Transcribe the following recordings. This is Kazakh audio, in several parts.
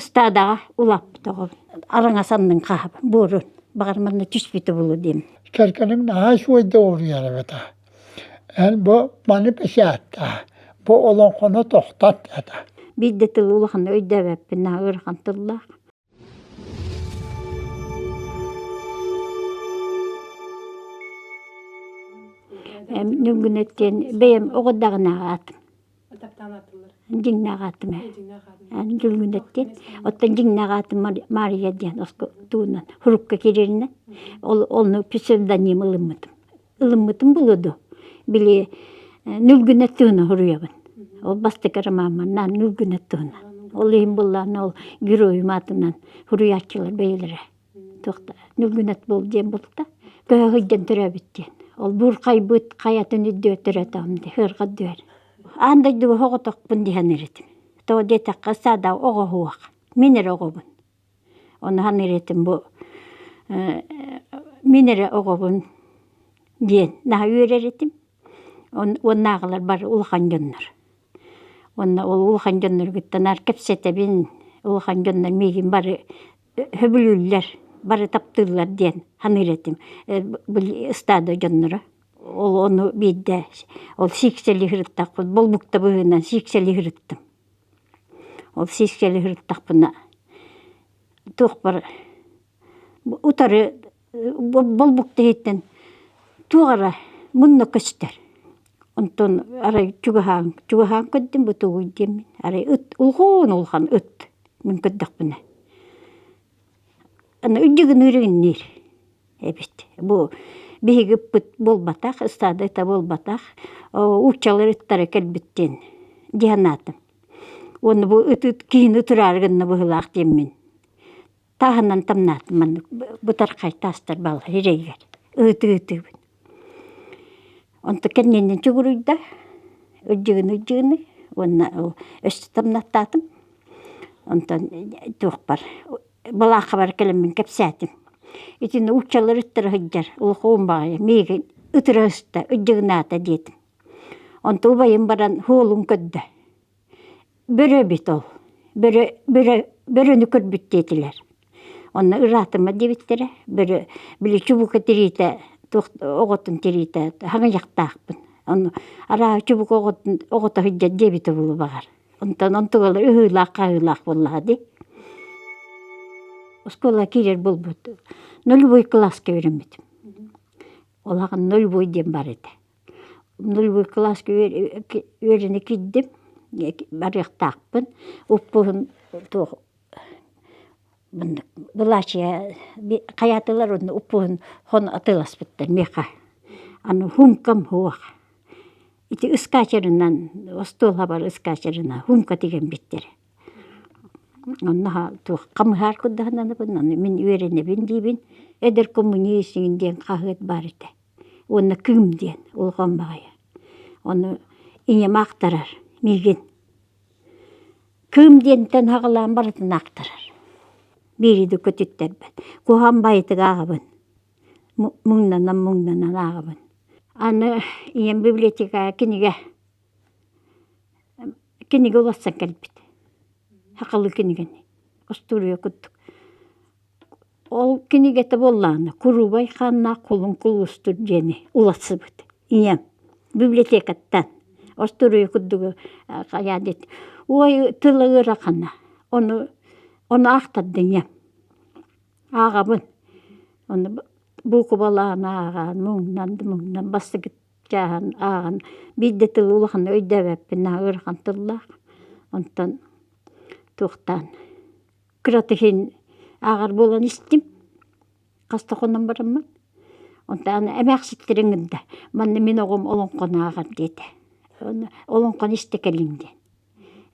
стадаға улап тоғып. Араңа санның қағып, бұрын. Бағарманна түспеті болу дейм. Kerkenim naha şuydu uğrayar beta. En bu mani peşatta. Bu olan konu tohtat eda. Бидде тыл улахан өйдөбөппүн на ырхан тыллах. Нүгүнеттен бейем оғоддағына атым. Жиңна атым. Нүгүнеттен оттан жиңна атым Мария ден оско туунан хурукка кереринен. Олну псевдоним ылыммытым. Ылыммытым булуду. Били нүгүнеттүүнү хуруябын. Ол бастыкары маманнан нүгүнеттүүнү. Ол эйм буллан ол геройум атынан хуруячылар бейлери. Тохта нүгүнет бол ден болта. Көгөйден төрөбүттен. Ол буркай бут каятын үддө төрөтөмдү хырга дөр. Андай ду хоготокпун диханеретим. То детакка сада ого хуак. Минер огобун. Оны ханеретим бу минер огобун ден на үйрөретим. Оннағылар бар улхан жоннор. Онна ол улхан жоннор гыттанар кепсете бин улхан жоннор мегин бары хөбүлүллер бары таптырлар ден ханеретим. Бул стадо жоннора. Ол оны бидде ол сиксели хырыттак болбукта быгынан сиксели хырыттым. Ол сиксели хырыттакпына тук бар утары болбукта хеттен тугара мунна көстер. Онтон арай чугахан көддім бұты өйдем. Арай улхан үт мен көддіқпіне. Ана үддігін үрігін нер. Эбет. Бұ бейгі бұт болбатақ, ұстады та болбатақ. Учалар үттары кәлбіттен. Дианатым. Оны бұ үт кейін үтірарғынны бұғылақ деммен. Тағынан тамнатым. Бұтар қайтастыр бал. Херейгер. Үті. Онта кенненен чугуруйда, үджігіні, онна өсті тамнаттатым. Онта туқ бар, балақы бар кәлеммен кәпсәтім. Итін ұқчалар үттір ғыджар, ұлқуым бағая, мейген үтір өсті, үджігіні ата детім. Онта ұбайым баран хуолым көдді. Бөрі бет ол, бөріні көрбіт детілер. Онна ұратыма дебеттері, бөрі білі чубуқа терейті, оғытын терейті, хаңа жақтақпын. Ара чубуқ оғыта хүджет дебеті болу бағар. Онтығылы ұғылақ болады. Оскола керер бол бұд. Нөлбой классқа өремедім. Олағын нөлбой дем бар еді. Нөлбой классқа өрені кеддім. Бар жақтақпын. Ұппығын Бұлачия қаятылар оны ұппығын хон атылас біттер меқа. Аны хумкам хуақ. Ити ұскачырынан, остолға бар ұскачырына хумка деген біттер. Оннаға туқ қамығар күддағынан бұнан мен үйрене бін дейбін. Әдір коммунисіңден қағыт бар еді. Оны күмден ұлған бағая. Оны ине мақтарар, меген. Күмден хағылан барытын ақтарар. Бириді көтеттер бәд. Кухан байтық ағыбын. Мұңнанан ағыбын. Аны иен библиотека кенеге олассан кәлбет. Хақылы кенеген. Остурия күттік. Ол кенегеті болланы. Күрубай қанна құлын құлыстыр жені. Уласы бұд. Иен библиотекаттан. Остурия күттігі қаядет. Ой тылы ұрақана. Оны ақтаддың ем. Ағабын. Оны бұқы балағын аған, мұңнан бастығыт жағын аған. Бидді тыл ұлығын өйдәвәппін ұрған тыллақ. Онтан тұқтан. Күратығын ағар болан істім. Қастықонан барамын. Онтан әмәқсіттеріңінде. Манны мен оғым олың қона ағар деді. Олың қон істекеліңден.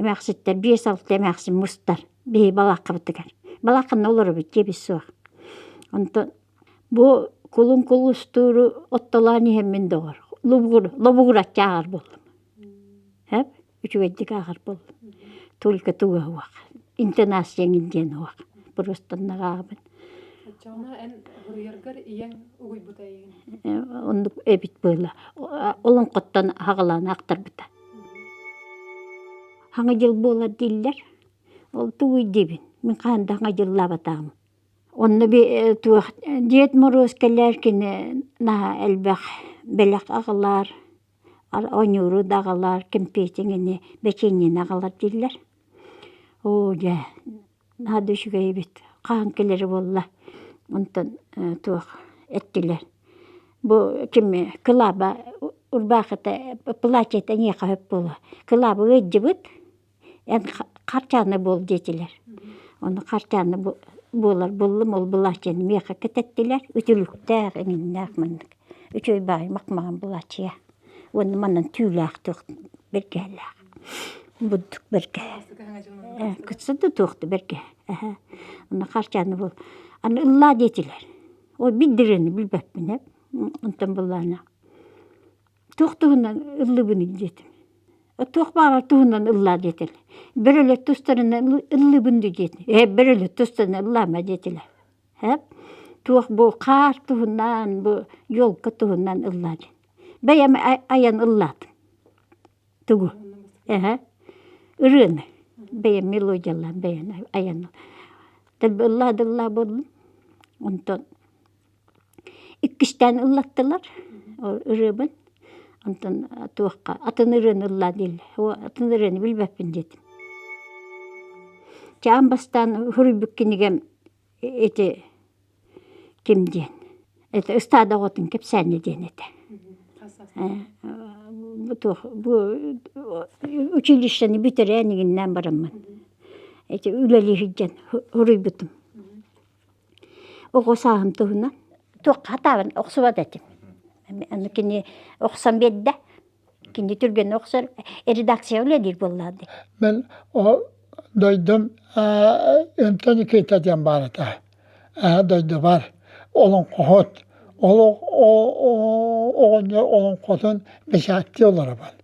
Әмәқсіттер 5-6 әмәқсі мұстар. Бей балаққа бұтығар. Балаққын олары бұт, жебі суақ. Онтан, бұ құлын құлыстыры отталаны хеммен доғыр. Лобуғыр атча ағар болдым. Әп, үчігеддік ағар болдым. Только туға уақ. Интонацияңынден уақ. Бұрыстаннақ ағабын. Чауна ән ғырыярғар иен ұғый бұта еген. Онды әбіт бұйла. Олың қоттан ағыланы ақтар бұта. Хаңа жыл болар дейлер. Ол туй дебин. Мен қандаңа жылла батам. Онны би тух диет мороз келер кине на элбах белек агалар, онюру дагалар, кемпетиңне беченен агалар диллер. О я надышгай бит. Кан келери болла. Онтон тух эттилер. Бу киме клаба урбахата плачет не хап бола. Клаба ыджыбыт. Эн карчаны бол детилер. Оны карчаны болар боллум ол булачын меха кететтилер. Үтүлүктәр эңиннәк мындык. Үчөй бай макмаган булачы. Оны манан түүләк тук бергәлә. Буддук бергә. Кытсыды туқты берге. Оны қарчаны бол. Аны ылла детилер. О биддирени билбеппин хеп. Онтон буллана. Туқтугунан ыллы буны детим. Туқ бара тугунан ылла детилер. Береле тустарынан ыллы буны детим. Береле тустарынан ыллама детилер. Хеп. Туқ бу қар тугунан, бу yolka тугунан ылла дет. Бәйәм аян ыллады. Тугу. Ырыны. Бәйәм мелодиялар, бәйән аян. Тәлбі ылладылла болдым. Онтон иккіштен ыллаттылар. Ырыбын. Онтон туаққа. Атын ырын ылла дейл. Атын ырыны білбәппін дедім. Чаан бастан хүрібіккенігем еті кемден. Еті ұстада ғотын кепсәне ден еті. Бу училищені бітірәнігіннен барамын. Эти үләли хиджен хүрібітім. Оғысағым тұғынан. Туқ хатавын оқсыва дәтім. Кені оқсам бедді. Кені түрген оқсар редакция өләдір болады. Мен o duydum önteni kıytacağım bari da. Duydu var. Olun kohut. Olun kohutun beşaatçı olur var.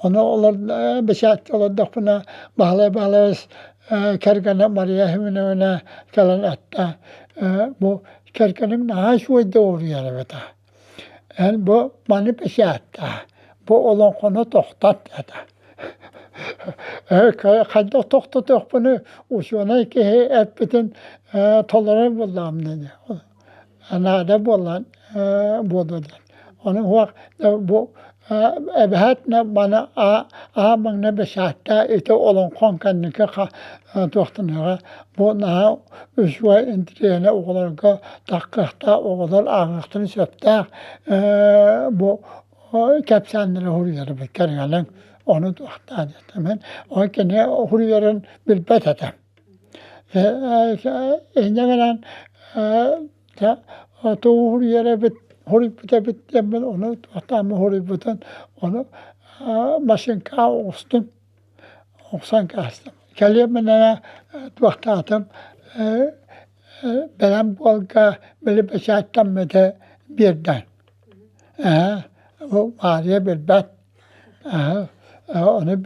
Onu olur beşaatçı olur da buna bağlı kergana Maria Hümüne kalan hatta bu kerganın daha şu doğru yer evet. Yani bu mani beşaatta. Bu olun konu tohtat da. Kadda tohtat bunu uçuna ki hep bütün toleran buldum dedi. Nada bulan budur. Onun vak bu ebehatne bana ağamın beşahta ite olan konkanını ki tohtanıga bu naha üçüye indiriyene oğlarga takkıhta oğlar ağıhtını söptağ bu kepsenleri huruyarı beklergelen onu tohta dedim. O kene huruyarın bilbet edem. İnceğinen tuğur yere huribüte bittim ben onu tuğtamı huribüten onu maşinka oğustum. Oğusan kastım. Kelimene tuğtatım. Benim bolga böyle beşattan mıdı birden. Bu Maria bilbet. Onu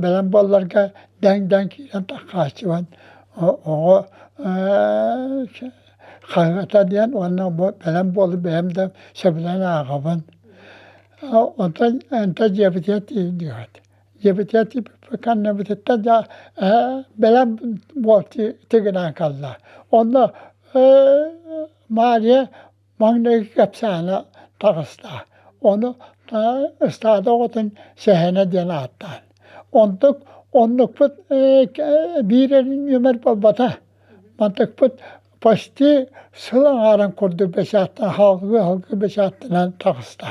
benim bollarga denk ilan takkaçı var. O Kayıta diyen ona benim bolu benim de sebilen ağabın. Ondan ente cebitiyet diyor. Cebitiyet bakan nebitette de benim bol tigran kaldı. Onda Maria magnetik kapsana takısta. Onu ıstada otun şehine diyen attan. Onluk bir elin yümer balbata. Mantık put Pasti sılan aran kurdu beşattan, halkı beşattan takısta.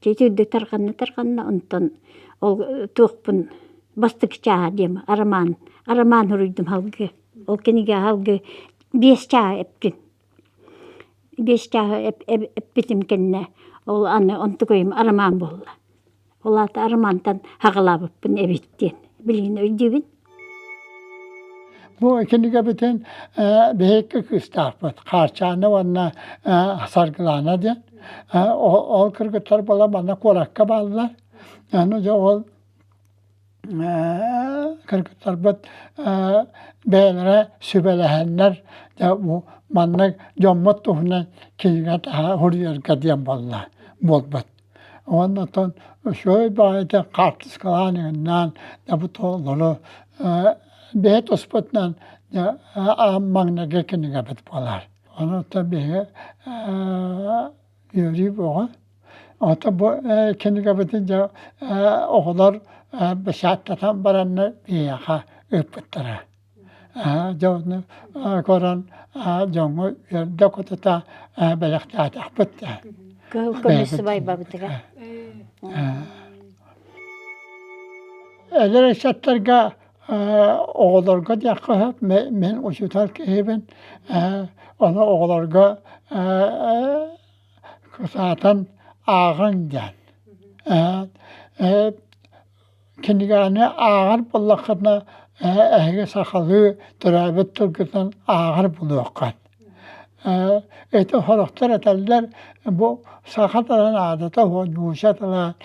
Çeçildi tarkanna ondan ol tuğpun bastık çağa diyem araman hürüydüm halkı. O kenige halkı beş çağa epkin. Beş çağa eppitim kendine. Ol anne ontu koyayım araman bolla. Ola da aramandan hağılabıppın evittin. Bilin öydüğün. Bu ikinci bütün büyük kıstafet. Karşına vanna sargılana diye. O kırgıtlar bana bana korakka bağlılar. Yani o kırgıtlar bu beylere sübelehenler de bu manna commut tuhne kilgat huriyar kadiyan bağlılar. Bolbat. Ondan şöyle bir ayette kartız kalanından da bu toğları behet ospatnan mangna gekeniga bet bolar. Onu tabii yürüyüp oğa. Ata bu keniga betince oğlar beşattatan baranı biyaha öpüttara. Jawnu koran jongu dakotata belakta tahpıtta. Kömüsü bay babıtıga. Eler eşatlarga oğlarga yakı men uçutal keben onu oğlarga kısatan ağın den. Kendigane ağır bullakına ehge sakalı törabet turgutan ağır bulukan. Eti horoktar eteller bu sakatalan adeta o yuşatalan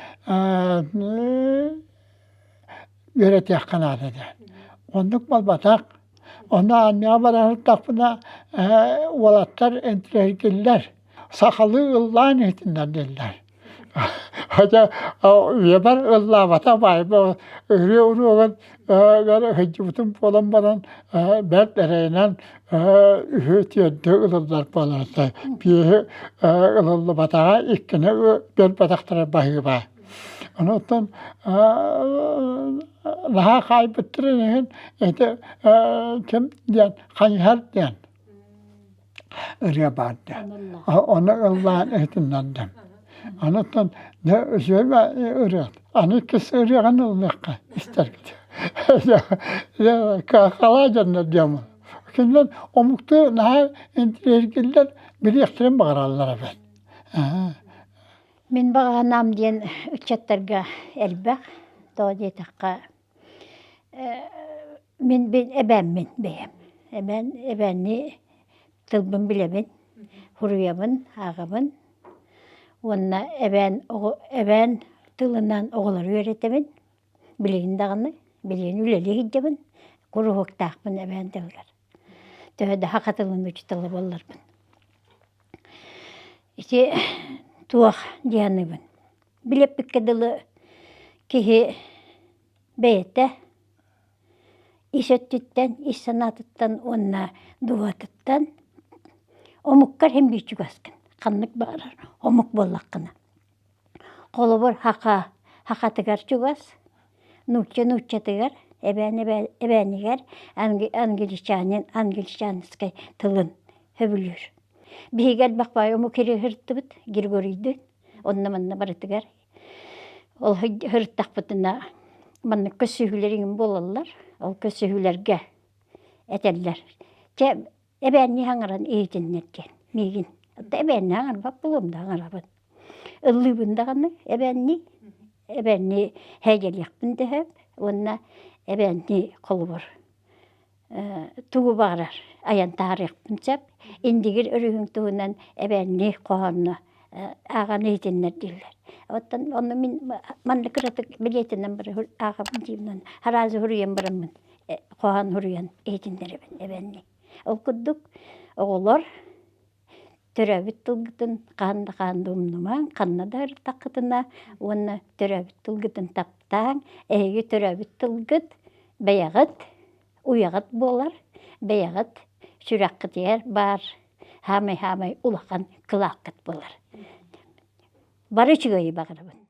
yöret yakın adeta. Onduk mal batak. Onda anneye barar takpına olatlar entrergiller. Sakalı ıllağın etinden derler. Hatta yabar ıllağı bata bay. Öyle hıcıbıtın polan baran bertlereyle ühütüyordü ılıllar polansa. Bir ılıllı batağa ikkine bir bataklara bayı bay. Ondan daha kaybettirin kim diyen kanyar diyen ırya bardı. Onu Allah'ın etinden dem. Ondan ne şöyle ırya. Anı kız ıryagan ıllıkka ister gidiyor. Kalacanlar diyorum. Kimden omuktu daha entrergiller bir ekstrem bağırarlar ben. Min bağanam diyen üçetlerge elbek. Doğru takka. Min beyem. Ebenni tılbın bilemin. Huruyamın, ağamın. Onunla eben tılından oğulları öğretemin. Bileğin dağını, bileğin üleli gidemin. Kuru hoktakmın eben tılgar. Tövde hakatılın üç tılı bollarmın. İşte tuğak diyanımın. Bilep bükkedılı kihi beyette iş öttütten, iş sanatıttan, onunla duvatıttan omukkar hem büyücük askın. Kanlık bağırar, omuk bollakkına. Kolu var haka tıgar çugas, nuçça tıgar, ebeniger, angilişanıskay tılın höbülür. Bir gel bak bay omuk hiri hırttı bit, gir görüydü. Onunla manna barı tıgar. Ol hırttak bitine, manna kösühülerin bolallar, ol kösühülerge eteller. Ebeni hangaran eğitinler gel, migin. Ebeni hangar bak bulum da hangarabın. Illıbın da hanı, ebeni hegel yakbın da hep. Onunla ebeni kolu var. Tuğu bağırar, ayan tarih yapınca. İndigir örüğün tuğundan ebeni kohanına ağan eğitinler derler. Onu manlı kıratık biletinden biri ağabın cimden. Harazi huruyam bırımın. Kohan huruyan eğitinler ebeni. Okuduk, oğullar. Törəbit tılgıtın kandı umnuman, kanna da hırtakıtına, onu törəbit tılgıtın taptan, eği törəbit tılgıt, beyağıt, uyağıt bolar, beyağıt, şürakkıt yer bar, hamay ulaqan kılaqıt bolar. Barı çıgayı bağırabın.